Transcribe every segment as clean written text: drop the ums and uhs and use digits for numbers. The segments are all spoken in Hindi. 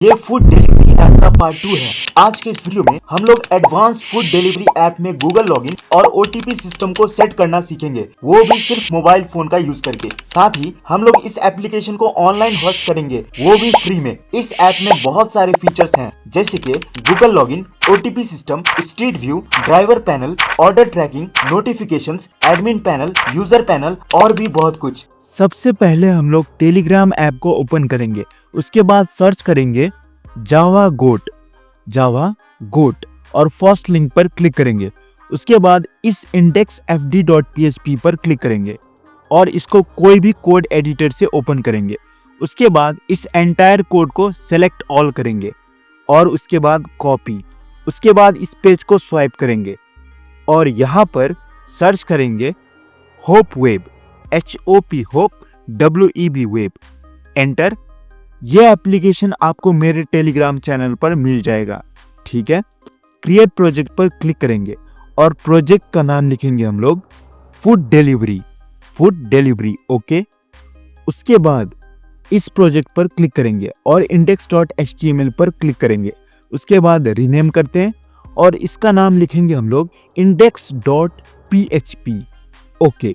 ये फूड डिलीवरी ऐप का पार्ट 2 है। आज के इस वीडियो में हम लोग एडवांस फूड डिलीवरी ऐप में गूगल लॉगिन और ओटीपी सिस्टम को सेट करना सीखेंगे, वो भी सिर्फ मोबाइल फोन का यूज करके। साथ ही हम लोग इस एप्लीकेशन को ऑनलाइन होस्ट करेंगे, वो भी फ्री में। इस ऐप में बहुत सारे फीचर्स हैं, जैसे कि Google login, OTP system, street view, driver panel, order tracking, notifications, admin panel, user panel और भी बहुत कुछ। सबसे पहले हम लोग टेलीग्राम ऐप को ओपन करेंगे। उसके बाद सर्च करेंगे जावा गोट और फर्स्ट लिंक पर क्लिक करेंगे। उसके बाद इस indexfd.php पर क्लिक करेंगे और इसको कोई भी कोड एडिटर से ओपन करेंगे। उसके बाद इस एंटायर कोड को सेलेक्ट ऑल करेंगे और उसके बाद कॉपी। उसके बाद इस पेज को स्वाइप करेंगे और यहाँ पर सर्च करेंगे hope web, HOP hope, WEB web, enter. ये एप्लीकेशन आपको मेरे टेलीग्राम चैनल पर मिल जाएगा। ठीक है, क्रिएट प्रोजेक्ट पर क्लिक करेंगे और प्रोजेक्ट का नाम लिखेंगे हम लोग फूड डिलीवरी। ओके, उसके बाद इस प्रोजेक्ट पर क्लिक करेंगे और index.html पर क्लिक करेंगे। उसके बाद रीनेम करते हैं और इसका नाम लिखेंगे हम लोग index.php। ओके,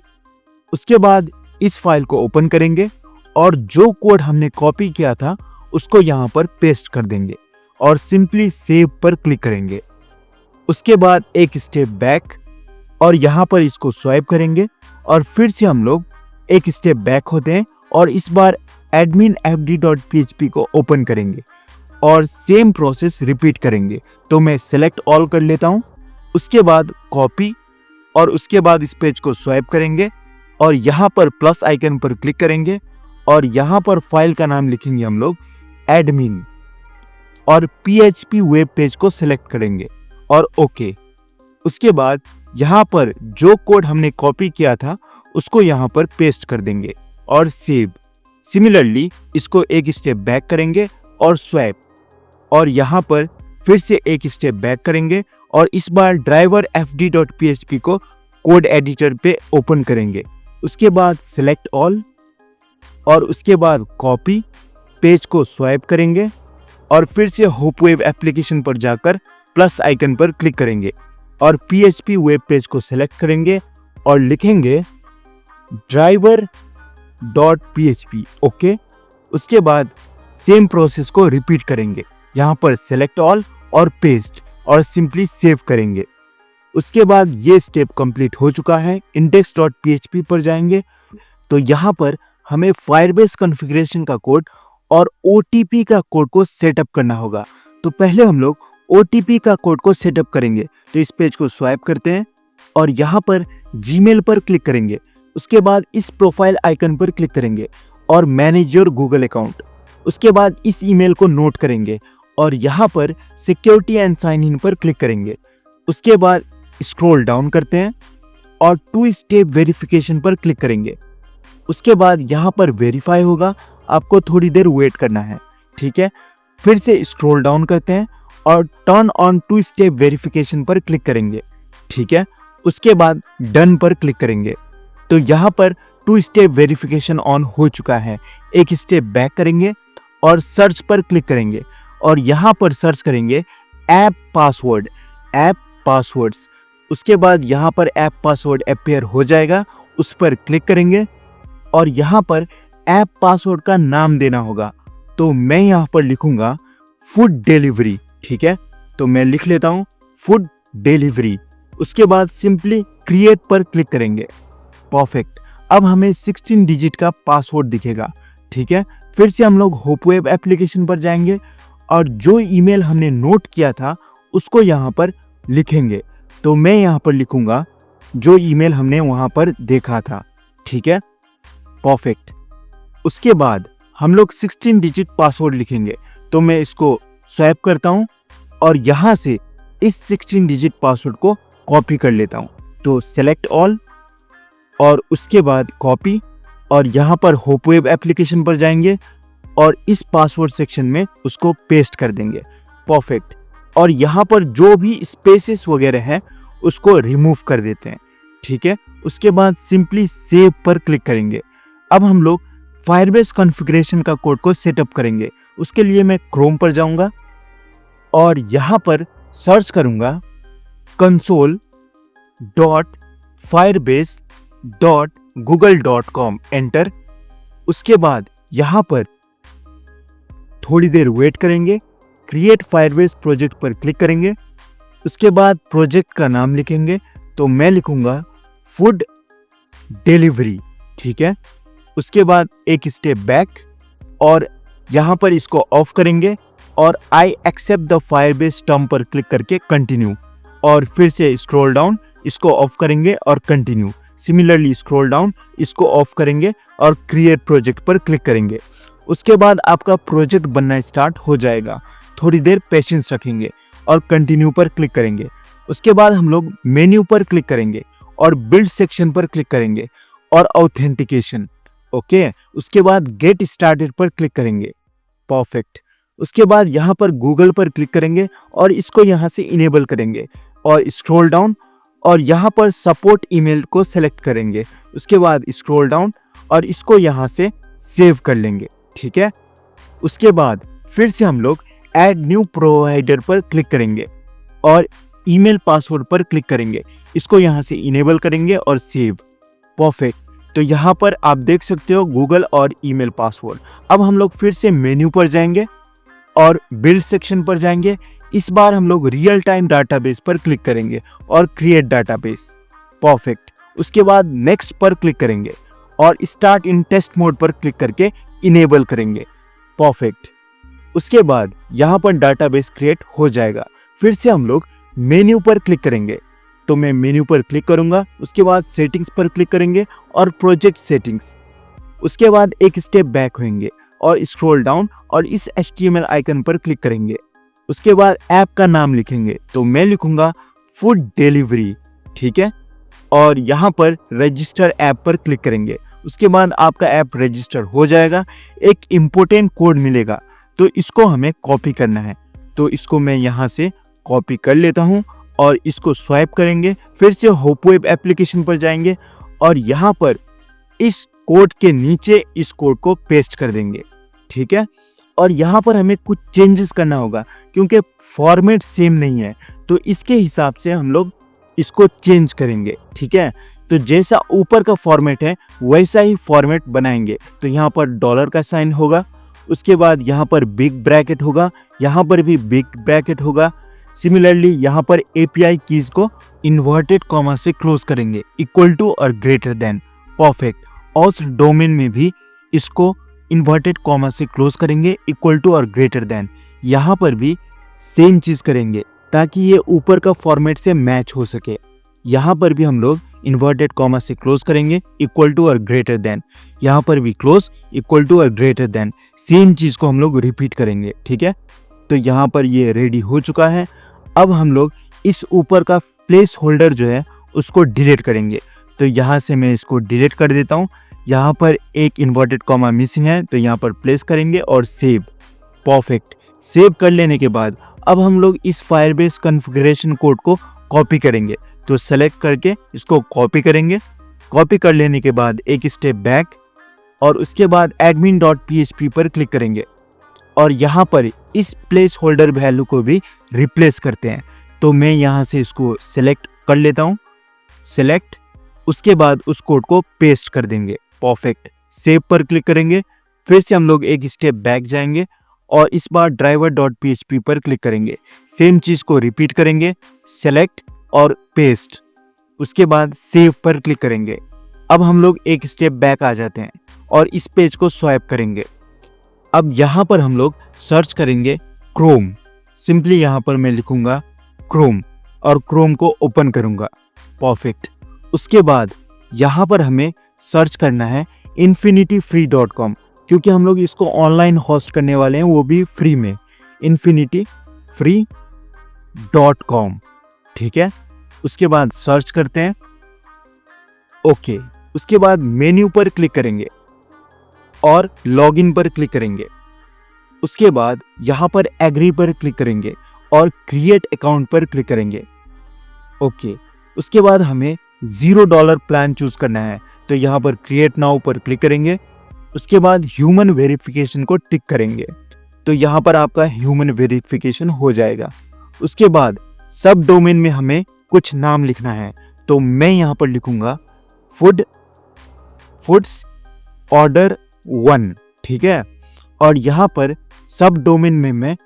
उसके बाद इस फाइल को ओपन करेंगे और जो कोड हमने कॉपी किया था उसको यहाँ पर पेस्ट कर देंगे और सिंपली सेव पर क्लिक करेंगे। उसके बाद एक स्टेप बैक और यहाँ पर इसको स्वाइप करेंगे और फिर से हम लोग एक स्टेप बैक होते हैं और इस बार adminfd.php को ओपन करेंगे और सेम प्रोसेस रिपीट करेंगे। तो मैं सेलेक्ट ऑल कर लेता हूँ। उसके बाद कॉपी और उसके बाद इस पेज को स्वाइप करेंगे और यहाँ पर प्लस आइकन पर क्लिक करेंगे और यहाँ पर फाइल का नाम लिखेंगे हम लोग एडमिन और PHP वेब पेज को सिलेक्ट करेंगे और ओके। उसके बाद यहाँ पर जो कोड हमने कॉपी किया था उसको यहाँ पर पेस्ट कर देंगे और सेव। सिमिलरली इसको एक स्टेप बैक करेंगे और स्वैप और यहाँ पर फिर से एक स्टेप बैक करेंगे और इस बार ड्राइवर fd.php को कोड एडिटर पे ओपन करेंगे। उसके बाद सिलेक्ट ऑल और उसके बाद कॉपी, पेज को स्वाइप करेंगे और फिर से होप वेब एप्लीकेशन पर जाकर प्लस आइकन पर क्लिक करेंगे और PHP वेब पेज को सिलेक्ट करेंगे और लिखेंगे driver.php। ओके, उसके बाद सेम प्रोसेस को रिपीट करेंगे। यहाँ पर सिलेक्ट ऑल और पेस्ट और सिंपली सेव करेंगे। उसके बाद ये स्टेप कंप्लीट हो चुका है। index.php पर जाएंगे तो यहाँ पर हमें फायरबेस कॉन्फ़िगरेशन का कोड और OTP का कोड को सेटअप करना होगा। तो पहले हम लोग OTP का कोड को सेटअप करेंगे। तो इस पेज को स्वाइप करते हैं और यहाँ पर जीमेल पर क्लिक करेंगे। उसके बाद इस प्रोफाइल आइकन पर क्लिक करेंगे और मैनेज योर गूगल अकाउंट। उसके बाद इस ईमेल को नोट करेंगे और यहाँ पर सिक्योरिटी एंड साइन इन पर क्लिक करेंगे। उसके बाद स्क्रॉल डाउन करते हैं और 2 स्टेप वेरिफिकेशन पर क्लिक करेंगे। उसके बाद यहाँ पर वेरीफाई होगा, आपको थोड़ी देर वेट करना है। ठीक है, फिर से स्क्रॉल डाउन करते हैं और टर्न ऑन 2 स्टेप वेरिफिकेशन पर क्लिक करेंगे। ठीक है, उसके बाद डन पर क्लिक करेंगे। तो यहाँ पर 2 स्टेप वेरिफिकेशन ऑन हो चुका है। एक स्टेप बैक करेंगे और सर्च पर क्लिक करेंगे और यहाँ पर सर्च करेंगे ऐप पासवर्ड्स। उसके बाद यहाँ पर ऐप पासवर्ड अपीयर हो जाएगा, उस पर क्लिक करेंगे और यहाँ पर ऐप पासवर्ड का नाम देना होगा। तो मैं यहाँ पर लिखूंगा फूड डिलीवरी। ठीक है, तो मैं लिख लेता हूँ फूड डिलीवरी। उसके बाद सिंपली क्रिएट पर क्लिक करेंगे। परफेक्ट, अब हमें 16 डिजिट का पासवर्ड दिखेगा। ठीक है, फिर से हम लोग होप वेब एप्लीकेशन पर जाएंगे और जो ईमेल हमने नोट किया था उसको यहाँ पर लिखेंगे। तो मैं यहाँ पर लिखूंगा जो ईमेल हमने वहाँ पर देखा था। ठीक है, परफेक्ट। उसके बाद हम लोग 16 डिजिट पासवर्ड लिखेंगे। तो मैं इसको स्वैप करता हूँ और यहाँ से इस 16 डिजिट पासवर्ड को कॉपी कर लेता हूँ। तो सेलेक्ट ऑल और उसके बाद कॉपी और यहाँ पर होप वेब एप्लीकेशन पर जाएंगे और इस पासवर्ड सेक्शन में उसको पेस्ट कर देंगे। परफेक्ट, और यहाँ पर जो भी स्पेसेस वगैरह हैं उसको रिमूव कर देते हैं। ठीक है, उसके बाद सिंपली सेव पर क्लिक करेंगे। अब हम लोग फायरबेस कॉन्फ़िगरेशन का कोड को सेटअप करेंगे। उसके लिए मैं क्रोम पर जाऊंगा और यहाँ पर सर्च करूंगा console.firebase.google.com, एंटर। उसके बाद यहाँ पर थोड़ी देर वेट करेंगे, क्रिएट फायरबेस प्रोजेक्ट पर क्लिक करेंगे। उसके बाद प्रोजेक्ट का नाम लिखेंगे, तो मैं लिखूंगा फूड डिलीवरी, ठीक है। उसके बाद एक स्टेप बैक और यहाँ पर इसको ऑफ करेंगे और I accept the Firebase term पर क्लिक करके कंटिन्यू, और फिर से स्क्रॉल डाउन, इसको ऑफ करेंगे और कंटिन्यू। सिमिलरली स्क्रॉल डाउन, इसको ऑफ करेंगे और क्रिएट प्रोजेक्ट पर क्लिक करेंगे। उसके बाद आपका प्रोजेक्ट बनना स्टार्ट हो जाएगा। थोड़ी देर पेशेंस रखेंगे और कंटिन्यू पर क्लिक करेंगे। उसके बाद हम लोग मेन्यू पर क्लिक करेंगे और बिल्ड सेक्शन पर क्लिक करेंगे और ऑथेंटिकेशन, ओके। उसके बाद गेट स्टार्टेड पर क्लिक करेंगे, परफेक्ट। उसके बाद यहाँ पर गूगल पर क्लिक करेंगे और इसको यहाँ से इनेबल करेंगे और स्क्रॉल डाउन और यहाँ पर सपोर्ट ईमेल को सेलेक्ट करेंगे। उसके बाद स्क्रॉल डाउन और इसको यहाँ से सेव कर लेंगे, ठीक है। उसके बाद फिर से हम लोग ऐड न्यू प्रोवाइडर पर क्लिक करेंगे और ईमेल पासवर्ड पर क्लिक करेंगे। इसको यहाँ से इनेबल करेंगे और सेव, परफेक्ट। तो यहाँ पर आप देख सकते हो गूगल और ईमेल पासवर्ड। अब हम लोग फिर से मेन्यू पर जाएंगे और बिल्ड सेक्शन पर जाएंगे। इस बार हम लोग रियल टाइम डाटाबेस पर क्लिक करेंगे और क्रिएट डाटाबेस, परफेक्ट। उसके बाद नेक्स्ट पर क्लिक करेंगे और स्टार्ट इन टेस्ट मोड पर क्लिक करके इनेबल करेंगे, परफेक्ट। उसके बाद यहाँ पर डाटाबेस क्रिएट हो जाएगा। फिर से हम लोग मेन्यू पर क्लिक करेंगे, तो मैं मेन्यू पर क्लिक करूंगा। उसके बाद सेटिंग्स पर क्लिक करेंगे और प्रोजेक्ट सेटिंग्स। उसके बाद एक स्टेप बैक होंगे और स्क्रॉल डाउन और इस HTML आइकन पर क्लिक करेंगे। उसके बाद ऐप का नाम लिखेंगे, तो मैं लिखूंगा फूड डिलीवरी, ठीक है। और यहाँ पर रजिस्टर ऐप पर क्लिक करेंगे। उसके बाद आपका ऐप रजिस्टर हो जाएगा। एक इम्पोर्टेंट कोड मिलेगा, तो इसको हमें कॉपी करना है। तो इसको मैं यहाँ से कॉपी कर लेता हूँ और इसको स्वाइप करेंगे। फिर से होप वेब एप्लीकेशन पर जाएंगे और यहाँ पर इस कोड के नीचे इस कोड को पेस्ट कर देंगे, ठीक है। और यहाँ पर हमें कुछ चेंजेस करना होगा क्योंकि फॉर्मेट सेम नहीं है, तो इसके हिसाब से हम लोग इसको चेंज करेंगे, ठीक है। तो जैसा ऊपर का फॉर्मेट है वैसा ही फॉर्मेट बनाएंगे। तो यहाँ पर डॉलर का साइन होगा, उसके बाद यहाँ पर बिग ब्रैकेट होगा, यहाँ पर भी बिग ब्रैकेट होगा। सिमिलरली यहाँ पर API कीज को इन्वर्टेड कॉमा से क्लोज करेंगे, इक्वल टू और greater than, perfect. Auth domain में भी इसको इन्वर्टेड कॉमा से क्लोज करेंगे, इक्वल टू और ग्रेटर देन। यहाँ पर भी सेम चीज करेंगे ताकि ये ऊपर का फॉर्मेट से मैच हो सके। यहाँ पर भी हम लोग इन्वर्टेड कॉमा से क्लोज करेंगे, इक्वल टू और ग्रेटर देन। यहाँ पर भी क्लोज, इक्वल टू और ग्रेटर देन। सेम चीज को हम लोग रिपीट करेंगे, ठीक है। तो यहाँ पर ये रेडी हो चुका है। अब हम लोग इस ऊपर का प्लेस होल्डर जो है उसको डिलीट करेंगे। तो यहाँ से मैं इसको डिलीट कर देता हूँ। यहाँ पर एक इन्वर्टेड कॉमा मिसिंग है, तो यहाँ पर प्लेस करेंगे और सेव, परफेक्ट। सेव कर लेने के बाद अब हम लोग इस फायरबेस कॉन्फ़िगरेशन कोड को कॉपी करेंगे। तो सेलेक्ट करके इसको कॉपी करेंगे। कॉपी कर लेने के बाद एक स्टेप बैक और उसके बाद admin.php पर क्लिक करेंगे और यहाँ पर इस प्लेस होल्डर वैल्यू को भी रिप्लेस करते हैं। तो मैं यहाँ से इसको सेलेक्ट कर लेता हूँ, सेलेक्ट। उसके बाद उस कोड को पेस्ट कर देंगे, परफेक्ट। सेव पर क्लिक करेंगे। फिर से हम लोग एक स्टेप बैक जाएंगे और इस बार driver.php पर क्लिक करेंगे। सेम चीज़ को रिपीट करेंगे, सेलेक्ट और पेस्ट। उसके बाद सेव पर क्लिक करेंगे। अब हम लोग एक स्टेप बैक आ जाते हैं और इस पेज को स्वाइप करेंगे। अब यहाँ पर हम लोग सर्च करेंगे क्रोम। सिंपली यहाँ पर मैं लिखूंगा क्रोम और क्रोम को ओपन करूंगा, परफेक्ट। उसके बाद यहाँ पर हमें सर्च करना है infinity-free.com, क्योंकि हम लोग इसको ऑनलाइन होस्ट करने वाले हैं, वो भी फ्री में, infinity-free.com, ठीक है। उसके बाद सर्च करते हैं, ओके। उसके बाद मेन्यू पर क्लिक करेंगे और लॉगिन पर क्लिक करेंगे। उसके बाद यहाँ पर एग्री पर क्लिक करेंगे और क्रिएट अकाउंट पर क्लिक करेंगे, ओके। उसके बाद हमें $0 प्लान चूज करना है, तो यहाँ पर क्रिएट नाउ पर क्लिक करेंगे। उसके बाद ह्यूमन वेरिफिकेशन को टिक करेंगे। तो यहाँ पर आपका ह्यूमन वेरिफिकेशन हो जाएगा। उसके बाद सब डोमेन में हमें कुछ नाम लिखना है, तो मैं यहाँ पर लिखूंगा फूड्स ऑर्डर 1, ठीक है। और यहाँ पर सब डोमेन में मैं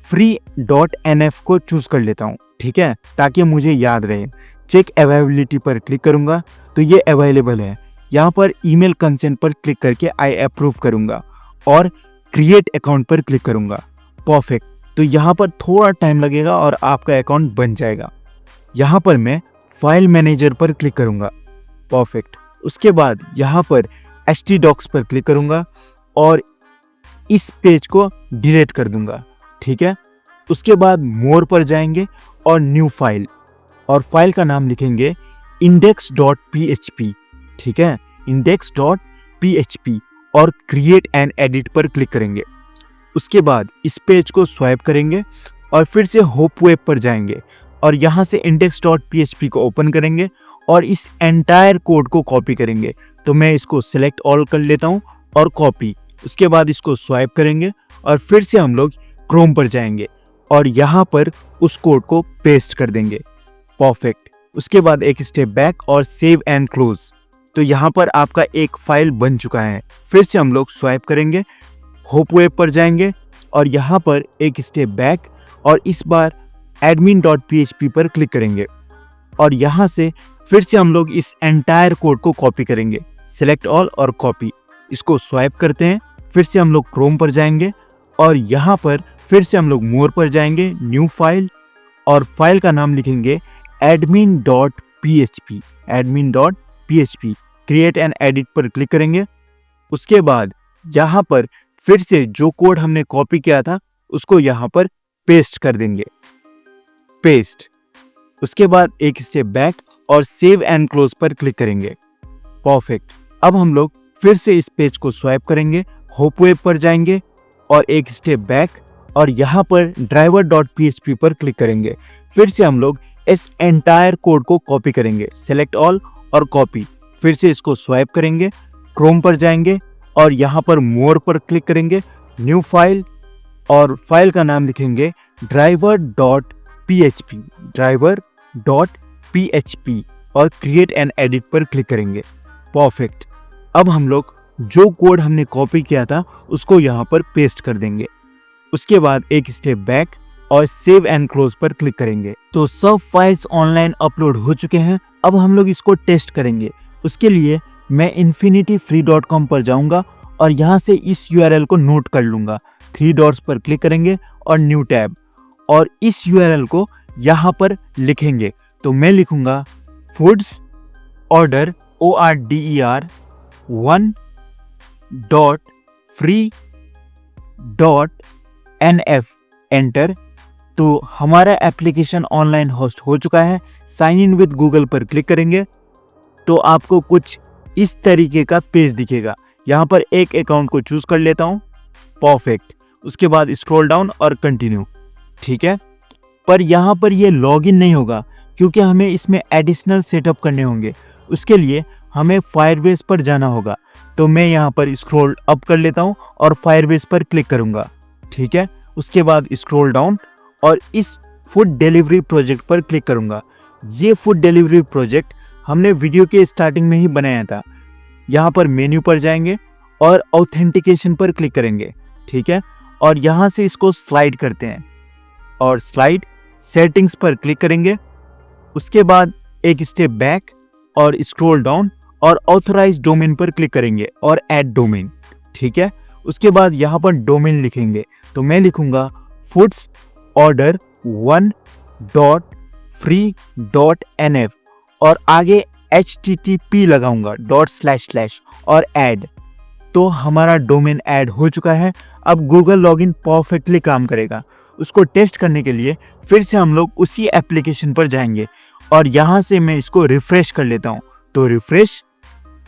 free.nf को चूज कर लेता हूँ, ठीक है, ताकि मुझे याद रहे। चेक अवेलेबिलिटी पर क्लिक करूंगा तो ये अवेलेबल है। यहाँ पर ईमेल कंसेंट पर क्लिक करके आई अप्रूव करूंगा और क्रिएट अकाउंट पर क्लिक करूंगा। परफेक्ट। तो यहाँ पर थोड़ा टाइम लगेगा और आपका अकाउंट बन जाएगा। यहाँ पर मैं फाइल मैनेजर पर क्लिक करूंगा। परफेक्ट। उसके बाद यहाँ पर htdocs पर क्लिक करूंगा और इस पेज को डिलीट कर दूंगा, ठीक है। उसके बाद मोर पर जाएंगे और न्यू फाइल, और फाइल का नाम लिखेंगे index.php, ठीक है, index.php, और क्रिएट एंड एडिट पर क्लिक करेंगे। उसके बाद इस पेज को स्वाइप करेंगे और फिर से होप वेब पर जाएंगे और यहाँ से index.php को ओपन करेंगे और इस एंटायर कोड को कॉपी करेंगे। तो मैं इसको सिलेक्ट ऑल कर लेता हूँ और कॉपी। उसके बाद इसको स्वाइप करेंगे और फिर से हम लोग क्रोम पर जाएंगे और यहाँ पर उस कोड को पेस्ट कर देंगे। परफेक्ट। उसके बाद एक स्टेप बैक और सेव एंड क्लोज। तो यहाँ पर आपका एक फाइल बन चुका है। फिर से हम लोग स्वाइप करेंगे, होप वेब पर जाएंगे और यहाँ पर एक स्टेप बैक और इस बार admin.php पर क्लिक करेंगे और यहाँ से फिर से हम लोग इस एंटायर कोड को कॉपी करेंगे। सिलेक्ट ऑल और कॉपी। इसको स्वाइप करते हैं। फिर से हम लोग क्रोम पर जाएंगे और यहाँ पर फिर से हम लोग मोर पर जाएंगे, न्यू फाइल, और फाइल का नाम लिखेंगे admin.php, क्रिएट एंड एडिट पर क्लिक करेंगे। उसके बाद यहाँ पर फिर से जो कोड हमने कॉपी किया था उसको यहाँ पर पेस्ट कर देंगे। पेस्ट। उसके बाद एक स्टेप बैक और सेव एंड क्लोज पर क्लिक करेंगे। परफेक्ट। अब हम लोग फिर से इस पेज को स्वाइप करेंगे, होप वेब पर जाएंगे और एक स्टेप बैक और यहाँ पर driver.php पर क्लिक करेंगे। फिर से हम लोग इस एंटायर कोड को कॉपी करेंगे। सेलेक्ट ऑल और कॉपी। फिर से इसको स्वाइप करेंगे, क्रोम पर जाएंगे और यहाँ पर मोर पर क्लिक करेंगे, न्यू फाइल, और फाइल का नाम लिखेंगे driver.php और क्रिएट एंड एडिट पर क्लिक करेंगे। परफेक्ट। अब हम लोग जो कोड हमने कॉपी किया था उसको यहाँ पर पेस्ट कर देंगे। उसके बाद एक स्टेप बैक और सेव एंड क्लोज पर क्लिक करेंगे। तो सब फाइल्स ऑनलाइन अपलोड हो चुके हैं। अब हम लोग इसको टेस्ट करेंगे। उसके लिए मैं infinityfree.com पर जाऊंगा और यहाँ से इस URL को नोट कर लूंगा। 3 डॉट्स पर क्लिक करेंगे और न्यू टैब, और इस URL को यहाँ पर लिखेंगे। तो मैं लिखूंगा फूड्स ऑर्डर order1.free.nf, एंटर। तो हमारा एप्लीकेशन ऑनलाइन होस्ट हो चुका है। साइन इन विद गूगल पर क्लिक करेंगे तो आपको कुछ इस तरीके का पेज दिखेगा। यहाँ पर एक अकाउंट को चूज कर लेता हूँ। परफेक्ट। उसके बाद स्क्रॉल डाउन और कंटिन्यू, ठीक है। पर यहाँ पर ये लॉगिन नहीं होगा क्योंकि हमें इसमें एडिशनल सेटअप करने होंगे। उसके लिए हमें फायरबेस पर जाना होगा। तो मैं यहाँ पर स्क्रॉल अप कर लेता हूँ और फायरबेस पर क्लिक करूँगा, ठीक है। उसके बाद स्क्रॉल डाउन और इस फूड डिलीवरी प्रोजेक्ट पर क्लिक करूँगा। ये फूड डिलीवरी प्रोजेक्ट हमने वीडियो के स्टार्टिंग में ही बनाया था। यहाँ पर मेन्यू पर जाएंगे और ऑथेंटिकेशन पर क्लिक करेंगे, ठीक है, और यहाँ से इसको स्लाइड करते हैं और स्लाइड सेटिंग्स पर क्लिक करेंगे। उसके बाद एक स्टेप बैक और स्क्रॉल डाउन और ऑथराइज्ड डोमेन पर क्लिक करेंगे और ऐड डोमेन, ठीक है। उसके बाद यहाँ पर डोमेन लिखेंगे। तो मैं लिखूंगा फूड्स ऑर्डर 1.free.nf और आगे http लगाऊंगा ./ और ऐड। तो हमारा डोमेन ऐड हो चुका है। अब गूगल लॉगिन परफेक्टली काम करेगा। उसको टेस्ट करने के लिए फिर से हम लोग उसी एप्लीकेशन पर जाएंगे और यहाँ से मैं इसको रिफ्रेश कर लेता हूँ। तो रिफ्रेश।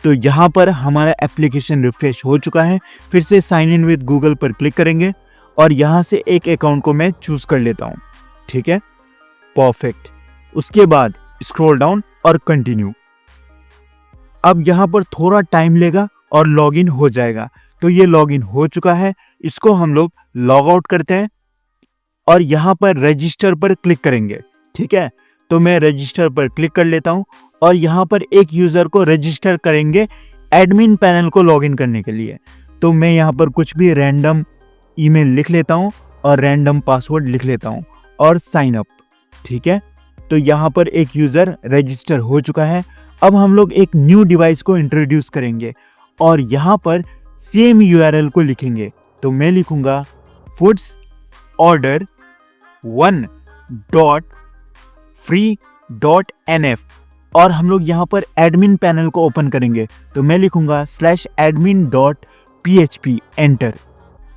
तो यहाँ पर हमारा एप्लीकेशन रिफ्रेश हो चुका है। फिर से साइन इन विद गूगल पर क्लिक करेंगे और यहाँ से एक अकाउंट को मैं चूज कर लेता हूँ, ठीक है। परफेक्ट। उसके बाद स्क्रॉल डाउन और कंटिन्यू। अब यहाँ पर थोड़ा टाइम लेगा और लॉगिन हो जाएगा। तो ये लॉगिन हो चुका है। इसको हम लोग लॉग आउट करते हैं और यहाँ पर रजिस्टर पर क्लिक करेंगे। ठीक है, तो मैं रजिस्टर पर क्लिक कर लेता हूँ और यहाँ पर एक यूज़र को रजिस्टर करेंगे एडमिन पैनल को लॉगिन करने के लिए। तो मैं यहाँ पर कुछ भी रैंडम ईमेल लिख लेता हूँ और रैंडम पासवर्ड लिख लेता हूँ और साइन अप। ठीक है, तो यहाँ पर एक यूज़र रजिस्टर हो चुका है। अब हम लोग एक न्यू डिवाइस को इंट्रोड्यूस करेंगे और यहाँ पर सेम यूआरएल को लिखेंगे। तो मैं लिखूँगा फूड्स ऑर्डर 1.free.nf और हम लोग यहाँ पर एडमिन पैनल को ओपन करेंगे। तो मैं लिखूँगा /admin.php एंटर।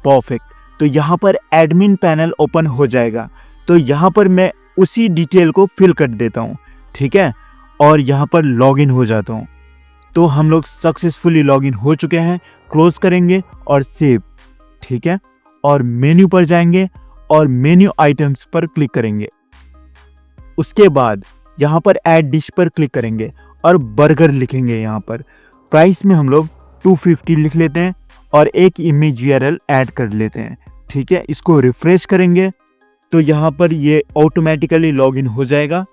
परफेक्ट, तो यहाँ पर एडमिन पैनल ओपन हो जाएगा। तो यहाँ पर मैं उसी डिटेल को फिल कर देता हूँ। ठीक है, और यहाँ पर लॉगिन हो जाता हूँ। तो हम लोग सक्सेसफुली लॉगिन हो चुके हैं। क्लोज करेंगे और सेव। ठीक है, और मेन्यू पर जाएंगे और मेन्यू आइटम्स पर क्लिक करेंगे। उसके बाद यहाँ पर ऐड डिश पर क्लिक करेंगे और बर्गर लिखेंगे। यहाँ पर प्राइस में हम लोग 250 लिख लेते हैं और एक इमेज यूआरएल ऐड कर लेते हैं। ठीक है, इसको रिफ्रेश करेंगे तो यहाँ पर ये ऑटोमेटिकली लॉगिन हो जाएगा।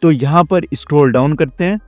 तो यहाँ पर स्क्रॉल डाउन करते हैं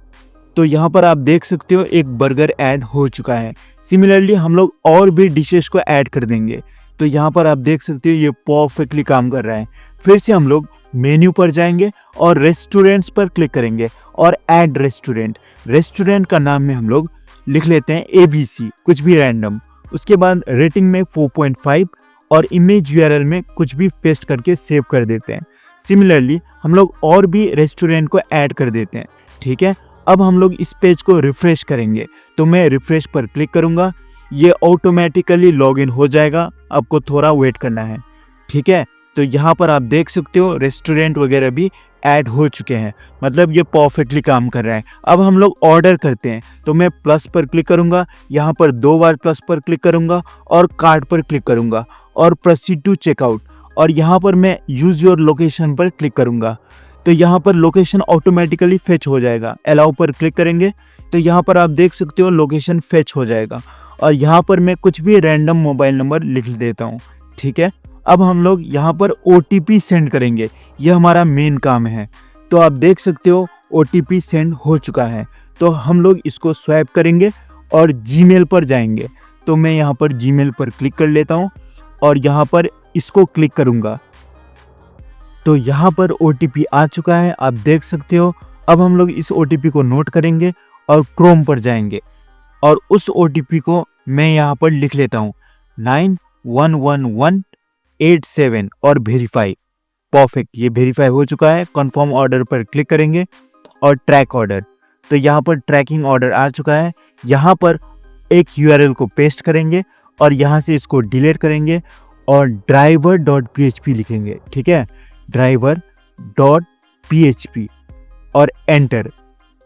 तो यहाँ पर आप देख सकते हो एक बर्गर ऐड हो चुका है। सिमिलरली हम लोग और भी डिशेस को ऐड कर देंगे। तो यहाँ पर आप देख सकते हो ये परफेक्टली काम कर रहा है। फिर से हम लोग मेन्यू पर जाएंगे और रेस्टोरेंट्स पर क्लिक करेंगे और ऐड रेस्टोरेंट। रेस्टोरेंट का नाम में हम लोग लिख लेते हैं ABC, कुछ भी रैंडम। उसके बाद रेटिंग में 4.5 और इमेज यूआरएल में कुछ भी पेस्ट करके सेव कर देते हैं। सिमिलरली हम लोग और भी रेस्टोरेंट को ऐड कर देते हैं। ठीक है, अब हम लोग इस पेज को रिफ्रेश करेंगे। तो मैं रिफ्रेश पर क्लिक करूंगा, ये ऑटोमेटिकली लॉगिन हो जाएगा। आपको थोड़ा वेट करना है। ठीक है, तो यहाँ पर आप देख सकते हो रेस्टोरेंट वगैरह भी ऐड हो चुके हैं, मतलब ये परफेक्टली काम कर रहा है। अब हम लोग ऑर्डर करते हैं। तो मैं प्लस पर क्लिक करूंगा, यहाँ पर 2 बार प्लस पर क्लिक करूंगा और कार्ड पर क्लिक करूंगा और प्रोसीड टू चेकआउट और यहाँ पर मैं यूज़ योर लोकेशन पर क्लिक करूंगा। तो यहाँ पर लोकेशन ऑटोमेटिकली फेच हो जाएगा। अलाउ पर क्लिक करेंगे तो यहाँ पर आप देख सकते हो लोकेशन फेच हो जाएगा और यहाँ पर मैं कुछ भी रैंडम मोबाइल नंबर लिख देता हूँ। ठीक है, अब हम लोग यहाँ पर OTP सेंड करेंगे। यह हमारा मेन काम है। तो आप देख सकते हो OTP सेंड हो चुका है। तो हम लोग इसको स्वैप करेंगे और जीमेल पर जाएंगे। तो मैं यहाँ पर जीमेल पर क्लिक कर लेता हूँ और यहाँ पर इसको क्लिक करूँगा। तो यहाँ पर OTP आ चुका है, आप देख सकते हो। अब हम लोग इस OTP को नोट करेंगे और क्रोम पर जाएंगे और उस OTP को मैं यहाँ पर लिख लेता हूँ 911187 और वेरीफाई। परफेक्ट, ये वेरीफाई हो चुका है। कंफर्म ऑर्डर पर क्लिक करेंगे और ट्रैक ऑर्डर। तो यहाँ पर ट्रैकिंग ऑर्डर आ चुका है। यहाँ पर एक यूआरएल को पेस्ट करेंगे और यहाँ से इसको डिलीट करेंगे और driver.php लिखेंगे। ठीक है, driver.php और एंटर।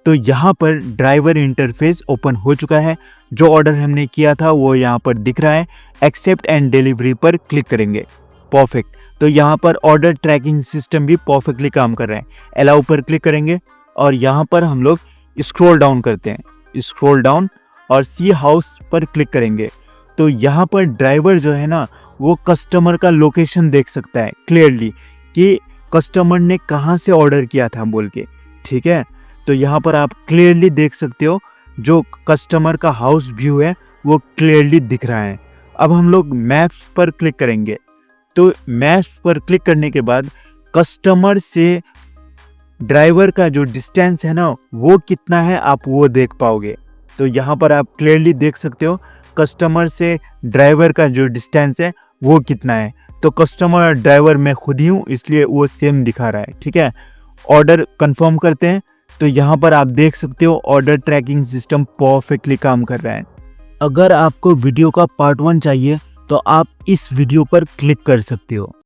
तो यहाँ पर ड्राइवर इंटरफेस ओपन हो चुका है। जो ऑर्डर हमने किया था वो यहाँ पर दिख रहा है। एक्सेप्ट एंड डिलीवरी पर क्लिक करेंगे। परफेक्ट, तो यहाँ पर ऑर्डर ट्रैकिंग सिस्टम भी परफेक्टली काम कर रहा है। अलाउ पर क्लिक करेंगे और यहाँ पर हम लोग स्क्रॉल डाउन करते हैं। स्क्रॉल डाउन और सी हाउस पर क्लिक करेंगे। तो यहाँ पर ड्राइवर जो है ना वो कस्टमर का लोकेशन देख सकता है क्लियरली कि कस्टमर ने कहाँ से ऑर्डर किया था बोल के। ठीक है, तो यहाँ पर आप क्लियरली देख सकते हो जो कस्टमर का हाउस व्यू है वो क्लियरली दिख रहा है। अब हम लोग मैप्स पर क्लिक करेंगे। तो मैप्स पर क्लिक करने के बाद कस्टमर से ड्राइवर का जो डिस्टेंस है ना वो कितना है आप वो देख पाओगे। तो यहाँ पर आप क्लियरली देख सकते हो कस्टमर से ड्राइवर का जो डिस्टेंस है वो कितना है। तो कस्टमर और ड्राइवर मैं खुद ही हूँ इसलिए वो सेम दिखा रहा है। ठीक है, ऑर्डर कंफर्म करते हैं। तो यहाँ पर आप देख सकते हो ऑर्डर ट्रैकिंग सिस्टम परफेक्टली काम कर रहा है। अगर आपको वीडियो का पार्ट 1 चाहिए तो आप इस वीडियो पर क्लिक कर सकते हो।